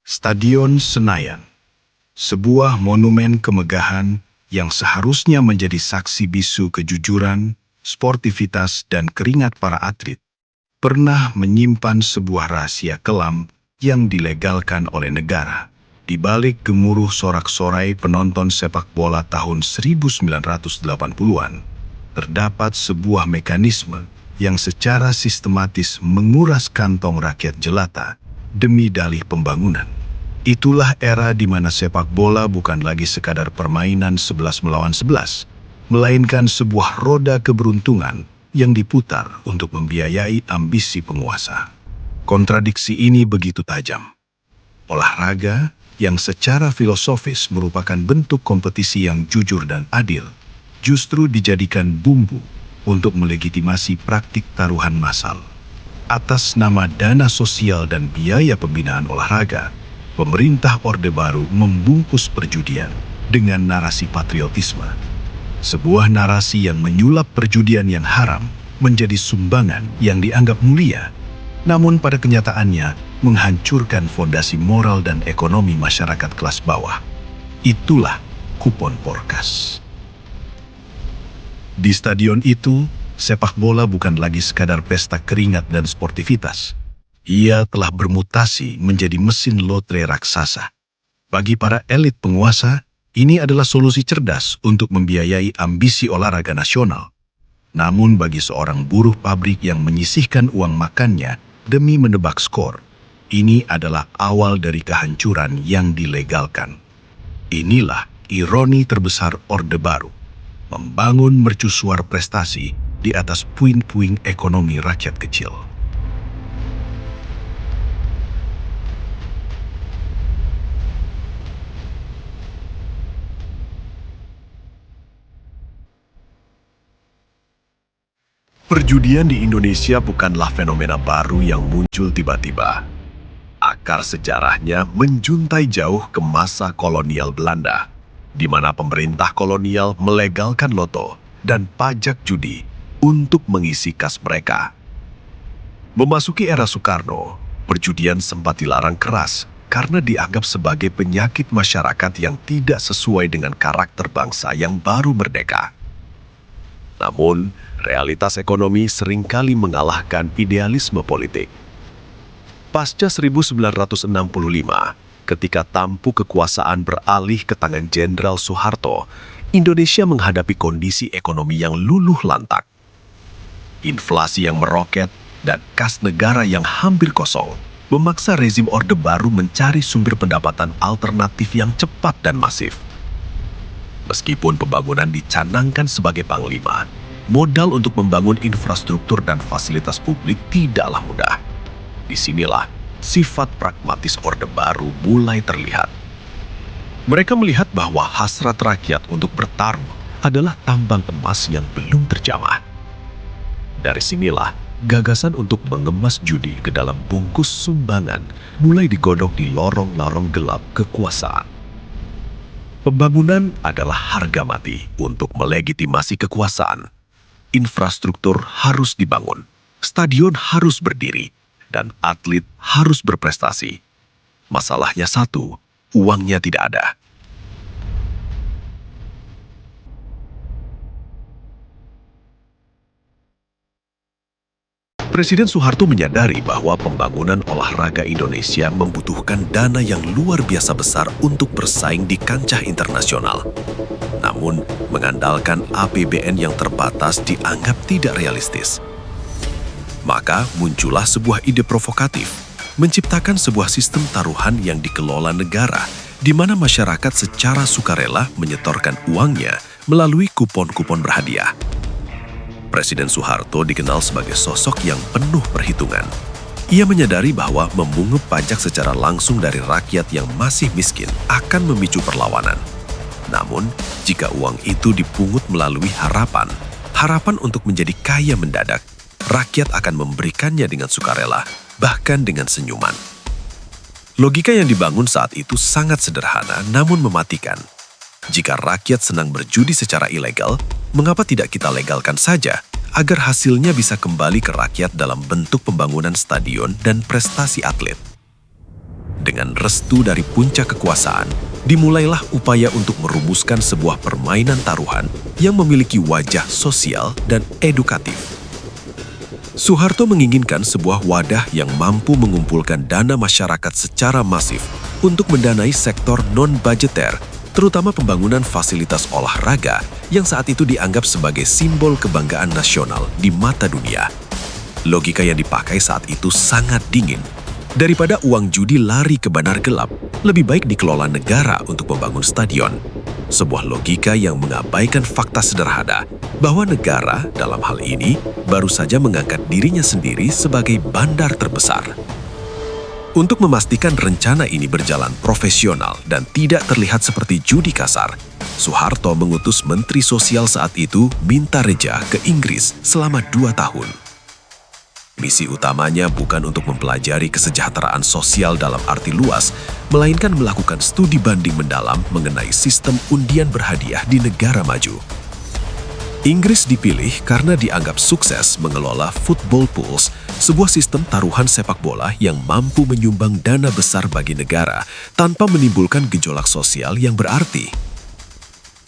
Stadion Senayan, sebuah monumen kemegahan yang seharusnya menjadi saksi bisu kejujuran, sportivitas, dan keringat para atlet, pernah menyimpan sebuah rahasia kelam yang dilegalkan oleh negara. Di balik gemuruh sorak-sorai penonton sepak bola tahun 1980-an, terdapat sebuah mekanisme yang secara sistematis menguras kantong rakyat jelata demi dalih pembangunan. Itulah era di mana sepak bola bukan lagi sekadar permainan 11 melawan 11, melainkan sebuah roda keberuntungan yang diputar untuk membiayai ambisi penguasa. Kontradiksi ini begitu tajam. Olahraga yang secara filosofis merupakan bentuk kompetisi yang jujur dan adil, justru dijadikan bumbu untuk melegitimasi praktik taruhan massal. Atas nama dana sosial dan biaya pembinaan olahraga, pemerintah Orde Baru membungkus perjudian dengan narasi patriotisme. Sebuah narasi yang menyulap perjudian yang haram menjadi sumbangan yang dianggap mulia, namun pada kenyataannya menghancurkan fondasi moral dan ekonomi masyarakat kelas bawah. Itulah kupon Porkas. Di stadion itu, sepak bola bukan lagi sekadar pesta keringat dan sportivitas. Ia telah bermutasi menjadi mesin lotre raksasa. Bagi para elit penguasa, ini adalah solusi cerdas untuk membiayai ambisi olahraga nasional. Namun bagi seorang buruh pabrik yang menyisihkan uang makannya demi menebak skor, ini adalah awal dari kehancuran yang dilegalkan. Inilah ironi terbesar Orde Baru, membangun mercusuar prestasi di atas puing-puing ekonomi rakyat kecil. Perjudian di Indonesia bukanlah fenomena baru yang muncul tiba-tiba. Akar sejarahnya menjuntai jauh ke masa kolonial Belanda, di mana pemerintah kolonial melegalkan loto dan pajak judi untuk mengisi kas mereka. Memasuki era Soekarno, perjudian sempat dilarang keras karena dianggap sebagai penyakit masyarakat yang tidak sesuai dengan karakter bangsa yang baru merdeka. Namun, realitas ekonomi seringkali mengalahkan idealisme politik. Pasca 1965, ketika tampuk kekuasaan beralih ke tangan Jenderal Soeharto, Indonesia menghadapi kondisi ekonomi yang luluh lantak. Inflasi yang meroket dan kas negara yang hampir kosong memaksa rezim Orde Baru mencari sumber pendapatan alternatif yang cepat dan masif. Meskipun pembangunan dicanangkan sebagai panglima, modal untuk membangun infrastruktur dan fasilitas publik tidaklah mudah. Disinilah sifat pragmatis Orde Baru mulai terlihat. Mereka melihat bahwa hasrat rakyat untuk bertarung adalah tambang emas yang belum terjamah. Dari sinilah gagasan untuk mengemas judi ke dalam bungkus sumbangan mulai digodok di lorong-lorong gelap kekuasaan. Pembangunan adalah harga mati untuk melegitimasi kekuasaan. Infrastruktur harus dibangun, stadion harus berdiri, dan atlet harus berprestasi. Masalahnya satu, uangnya tidak ada. Presiden Soeharto menyadari bahwa pembangunan olahraga Indonesia membutuhkan dana yang luar biasa besar untuk bersaing di kancah internasional. Namun, mengandalkan APBN yang terbatas dianggap tidak realistis. Maka muncullah sebuah ide provokatif, menciptakan sebuah sistem taruhan yang dikelola negara, di mana masyarakat secara sukarela menyetorkan uangnya melalui kupon-kupon berhadiah. Presiden Soeharto dikenal sebagai sosok yang penuh perhitungan. Ia menyadari bahwa memungut pajak secara langsung dari rakyat yang masih miskin akan memicu perlawanan. Namun, jika uang itu dipungut melalui harapan untuk menjadi kaya mendadak, rakyat akan memberikannya dengan sukarela, bahkan dengan senyuman. Logika yang dibangun saat itu sangat sederhana namun mematikan. Jika rakyat senang berjudi secara ilegal, mengapa tidak kita legalkan saja agar hasilnya bisa kembali ke rakyat dalam bentuk pembangunan stadion dan prestasi atlet? Dengan restu dari puncak kekuasaan, dimulailah upaya untuk merumuskan sebuah permainan taruhan yang memiliki wajah sosial dan edukatif. Soeharto menginginkan sebuah wadah yang mampu mengumpulkan dana masyarakat secara masif untuk mendanai sektor non-budgeter, terutama pembangunan fasilitas olahraga yang saat itu dianggap sebagai simbol kebanggaan nasional di mata dunia. Logika yang dipakai saat itu sangat dingin. Daripada uang judi lari ke bandar gelap, lebih baik dikelola negara untuk membangun stadion. Sebuah logika yang mengabaikan fakta sederhana bahwa negara dalam hal ini baru saja mengangkat dirinya sendiri sebagai bandar terbesar. Untuk memastikan rencana ini berjalan profesional dan tidak terlihat seperti judi kasar, Soeharto mengutus Menteri Sosial saat itu Minta Reja ke Inggris selama 2 tahun. Misi utamanya bukan untuk mempelajari kesejahteraan sosial dalam arti luas, melainkan melakukan studi banding mendalam mengenai sistem undian berhadiah di negara maju. Inggris dipilih karena dianggap sukses mengelola football pools, sebuah sistem taruhan sepak bola yang mampu menyumbang dana besar bagi negara tanpa menimbulkan gejolak sosial yang berarti.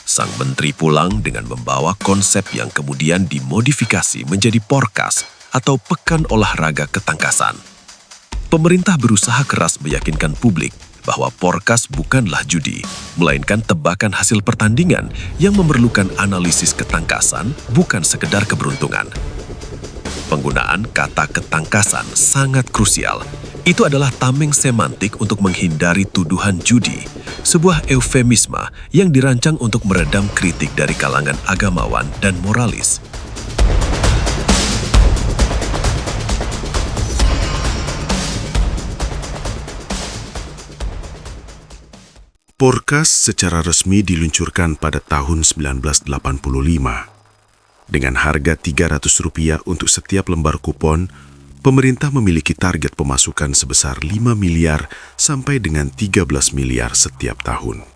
Sang menteri pulang dengan membawa konsep yang kemudian dimodifikasi menjadi Porkas, atau Pekan Olahraga Ketangkasan. Pemerintah berusaha keras meyakinkan publik bahwa Porkas bukanlah judi, melainkan tebakan hasil pertandingan yang memerlukan analisis ketangkasan, bukan sekedar keberuntungan. Penggunaan kata ketangkasan sangat krusial. Itu adalah tameng semantik untuk menghindari tuduhan judi, sebuah eufemisme yang dirancang untuk meredam kritik dari kalangan agamawan dan moralis. Porkas secara resmi diluncurkan pada tahun 1985. Dengan harga Rp300 untuk setiap lembar kupon, pemerintah memiliki target pemasukan sebesar 5 miliar sampai dengan 13 miliar setiap tahun.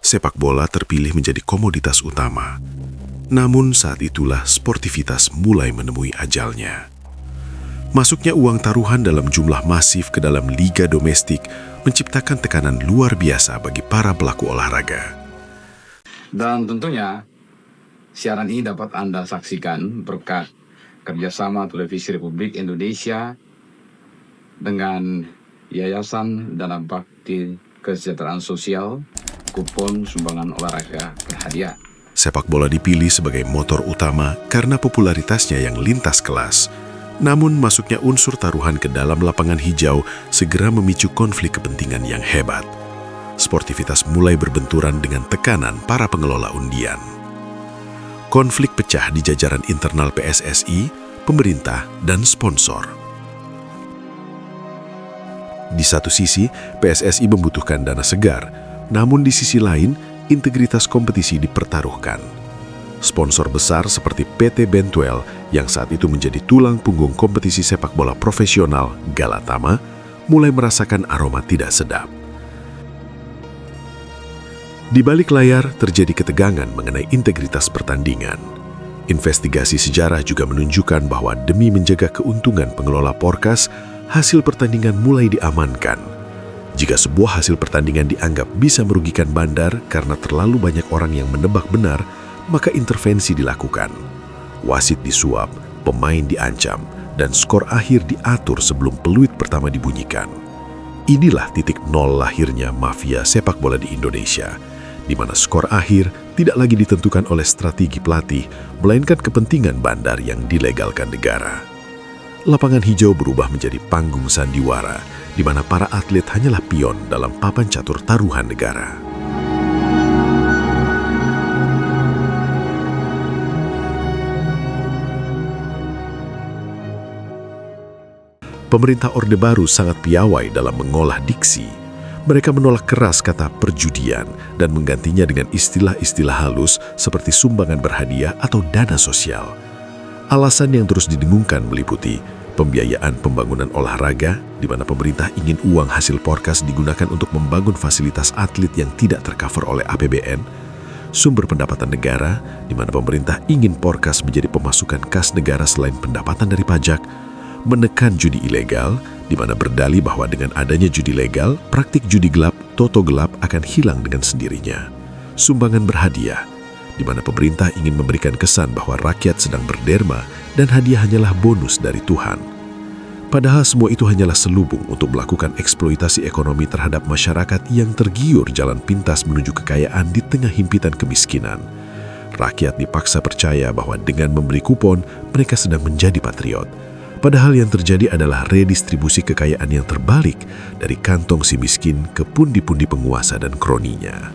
Sepak bola terpilih menjadi komoditas utama. Namun saat itulah sportivitas mulai menemui ajalnya. Masuknya uang taruhan dalam jumlah masif ke dalam liga domestik menciptakan tekanan luar biasa bagi para pelaku olahraga. Dan tentunya siaran ini dapat Anda saksikan berkat kerjasama Televisi Republik Indonesia dengan Yayasan Dana Bakti Kesejahteraan Sosial, kupon sumbangan olahraga berhadiah. Sepak bola dipilih sebagai motor utama karena popularitasnya yang lintas kelas. Namun masuknya unsur taruhan ke dalam lapangan hijau segera memicu konflik kepentingan yang hebat. Sportivitas mulai berbenturan dengan tekanan para pengelola undian. Konflik pecah di jajaran internal PSSI, pemerintah, dan sponsor. Di satu sisi, PSSI membutuhkan dana segar, namun di sisi lain, integritas kompetisi dipertaruhkan. Sponsor besar seperti PT Bentuel yang saat itu menjadi tulang punggung kompetisi sepak bola profesional Galatama mulai merasakan aroma tidak sedap. Di balik layar terjadi ketegangan mengenai integritas pertandingan. Investigasi sejarah juga menunjukkan bahwa demi menjaga keuntungan pengelola Porkas, hasil pertandingan mulai diamankan. Jika sebuah hasil pertandingan dianggap bisa merugikan bandar karena terlalu banyak orang yang menebak benar, maka intervensi dilakukan. Wasit disuap, pemain diancam, dan skor akhir diatur sebelum peluit pertama dibunyikan. Inilah titik nol lahirnya mafia sepak bola di Indonesia, di mana skor akhir tidak lagi ditentukan oleh strategi pelatih, melainkan kepentingan bandar yang dilegalkan negara. Lapangan hijau berubah menjadi panggung sandiwara, di mana para atlet hanyalah pion dalam papan catur taruhan negara. Pemerintah Orde Baru sangat piawai dalam mengolah diksi. Mereka menolak keras kata perjudian dan menggantinya dengan istilah-istilah halus seperti sumbangan berhadiah atau dana sosial. Alasan yang terus didengungkan meliputi pembiayaan pembangunan olahraga, di mana pemerintah ingin uang hasil Porkas digunakan untuk membangun fasilitas atlet yang tidak tercover oleh APBN, sumber pendapatan negara, di mana pemerintah ingin Porkas menjadi pemasukan kas negara selain pendapatan dari pajak, menekan judi ilegal, di mana berdalih bahwa dengan adanya judi legal, praktik judi gelap, toto gelap akan hilang dengan sendirinya. Sumbangan berhadiah, di mana pemerintah ingin memberikan kesan bahwa rakyat sedang berderma dan hadiah hanyalah bonus dari Tuhan. Padahal semua itu hanyalah selubung untuk melakukan eksploitasi ekonomi terhadap masyarakat yang tergiur jalan pintas menuju kekayaan di tengah himpitan kemiskinan. Rakyat dipaksa percaya bahwa dengan membeli kupon, mereka sedang menjadi patriot. Padahal yang terjadi adalah redistribusi kekayaan yang terbalik dari kantong si miskin ke pundi-pundi penguasa dan kroninya.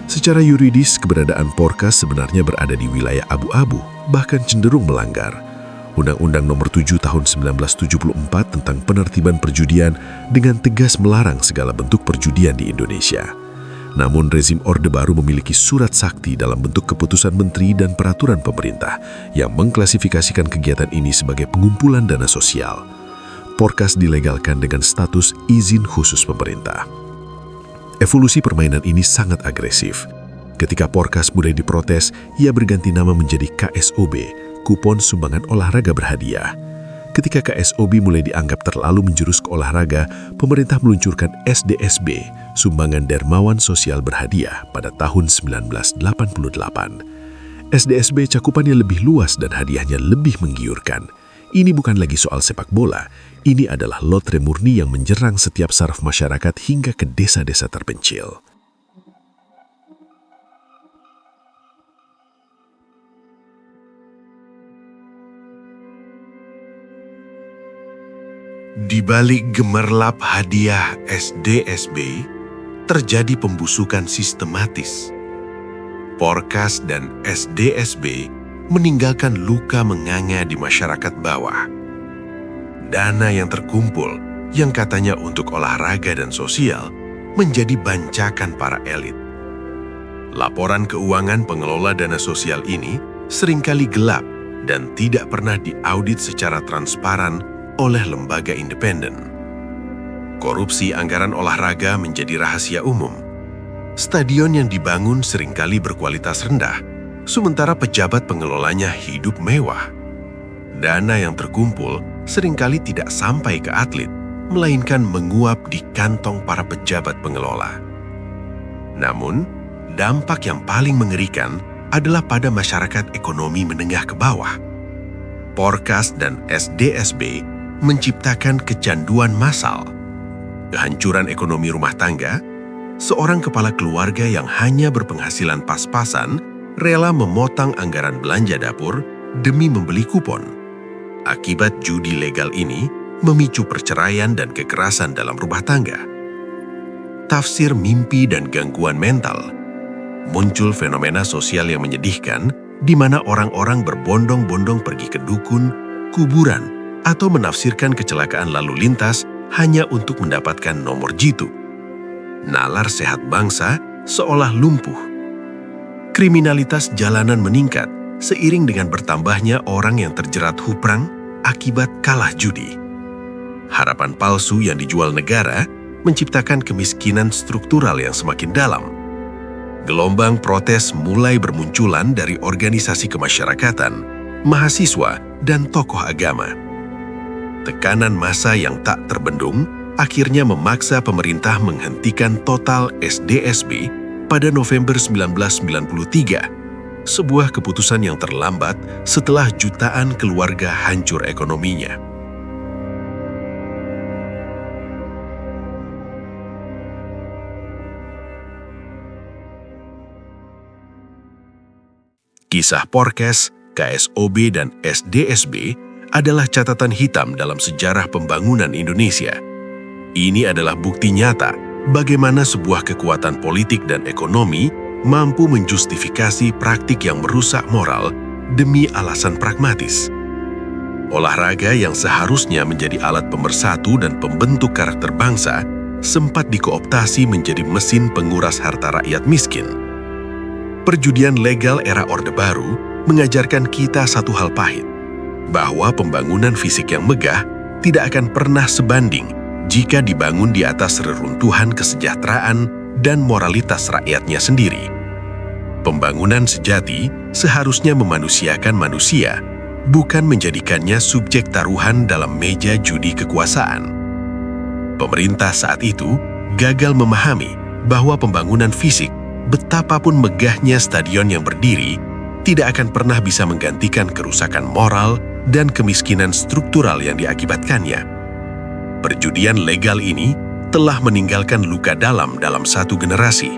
Secara yuridis, keberadaan Porkas sebenarnya berada di wilayah abu-abu, bahkan cenderung melanggar. Undang-Undang Nomor 7 Tahun 1974 tentang penertiban perjudian dengan tegas melarang segala bentuk perjudian di Indonesia. Namun rezim Orde Baru memiliki surat sakti dalam bentuk keputusan menteri dan peraturan pemerintah yang mengklasifikasikan kegiatan ini sebagai pengumpulan dana sosial. Porkas dilegalkan dengan status izin khusus pemerintah. Evolusi permainan ini sangat agresif. Ketika Porkas mulai diprotes, ia berganti nama menjadi KSOB, Kupon Sumbangan Olahraga Berhadiah. Ketika KSOB mulai dianggap terlalu menjurus ke olahraga, pemerintah meluncurkan SDSB, Sumbangan Dermawan Sosial Berhadiah, pada tahun 1988. SDSB cakupannya lebih luas dan hadiahnya lebih menggiurkan. Ini bukan lagi soal sepak bola, ini adalah lotre murni yang menjerang setiap saraf masyarakat hingga ke desa-desa terpencil. Di balik gemerlap hadiah SDSB, terjadi pembusukan sistematis. Porkas dan SDSB meninggalkan luka menganga di masyarakat bawah. Dana yang terkumpul, yang katanya untuk olahraga dan sosial, menjadi bancakan para elit. Laporan keuangan pengelola dana sosial ini seringkali gelap dan tidak pernah diaudit secara transparan oleh lembaga independen. Korupsi anggaran olahraga menjadi rahasia umum. Stadion yang dibangun seringkali berkualitas rendah, sementara pejabat pengelolanya hidup mewah. Dana yang terkumpul seringkali tidak sampai ke atlet, melainkan menguap di kantong para pejabat pengelola. Namun, dampak yang paling mengerikan adalah pada masyarakat ekonomi menengah ke bawah. Porkas dan SDSB menciptakan kecanduan massal, kehancuran ekonomi rumah tangga. Seorang kepala keluarga yang hanya berpenghasilan pas-pasan rela memotong anggaran belanja dapur demi membeli kupon. Akibat judi legal ini memicu perceraian dan kekerasan dalam rumah tangga. Tafsir mimpi dan gangguan mental. Muncul fenomena sosial yang menyedihkan di mana orang-orang berbondong-bondong pergi ke dukun, kuburan, atau menafsirkan kecelakaan lalu lintas hanya untuk mendapatkan nomor jitu. Nalar sehat bangsa seolah lumpuh. Kriminalitas jalanan meningkat seiring dengan bertambahnya orang yang terjerat huprang akibat kalah judi. Harapan palsu yang dijual negara menciptakan kemiskinan struktural yang semakin dalam. Gelombang protes mulai bermunculan dari organisasi kemasyarakatan, mahasiswa, dan tokoh agama. Tekanan massa yang tak terbendung akhirnya memaksa pemerintah menghentikan total SDSB pada November 1993, sebuah keputusan yang terlambat setelah jutaan keluarga hancur ekonominya. Kisah Porkas, KSOB, dan SDSB adalah catatan hitam dalam sejarah pembangunan Indonesia. Ini adalah bukti nyata bagaimana sebuah kekuatan politik dan ekonomi mampu menjustifikasi praktik yang merusak moral demi alasan pragmatis. Olahraga yang seharusnya menjadi alat pemersatu dan pembentuk karakter bangsa sempat dikooptasi menjadi mesin penguras harta rakyat miskin. Perjudian legal era Orde Baru mengajarkan kita satu hal pahit, bahwa pembangunan fisik yang megah tidak akan pernah sebanding jika dibangun di atas reruntuhan kesejahteraan dan moralitas rakyatnya sendiri. Pembangunan sejati seharusnya memanusiakan manusia, bukan menjadikannya subjek taruhan dalam meja judi kekuasaan. Pemerintah saat itu gagal memahami bahwa pembangunan fisik, betapapun megahnya stadion yang berdiri, tidak akan pernah bisa menggantikan kerusakan moral dan kemiskinan struktural yang diakibatkannya. Perjudian legal ini telah meninggalkan luka dalam satu generasi.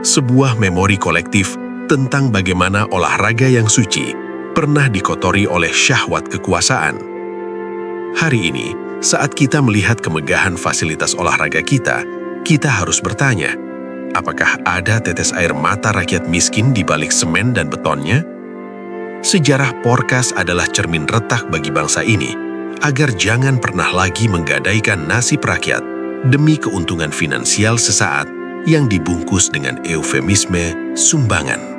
Sebuah memori kolektif tentang bagaimana olahraga yang suci pernah dikotori oleh syahwat kekuasaan. Hari ini, saat kita melihat kemegahan fasilitas olahraga kita harus bertanya, apakah ada tetes air mata rakyat miskin di balik semen dan betonnya? Sejarah Porkas adalah cermin retak bagi bangsa ini, agar jangan pernah lagi menggadaikan nasib rakyat demi keuntungan finansial sesaat yang dibungkus dengan eufemisme sumbangan.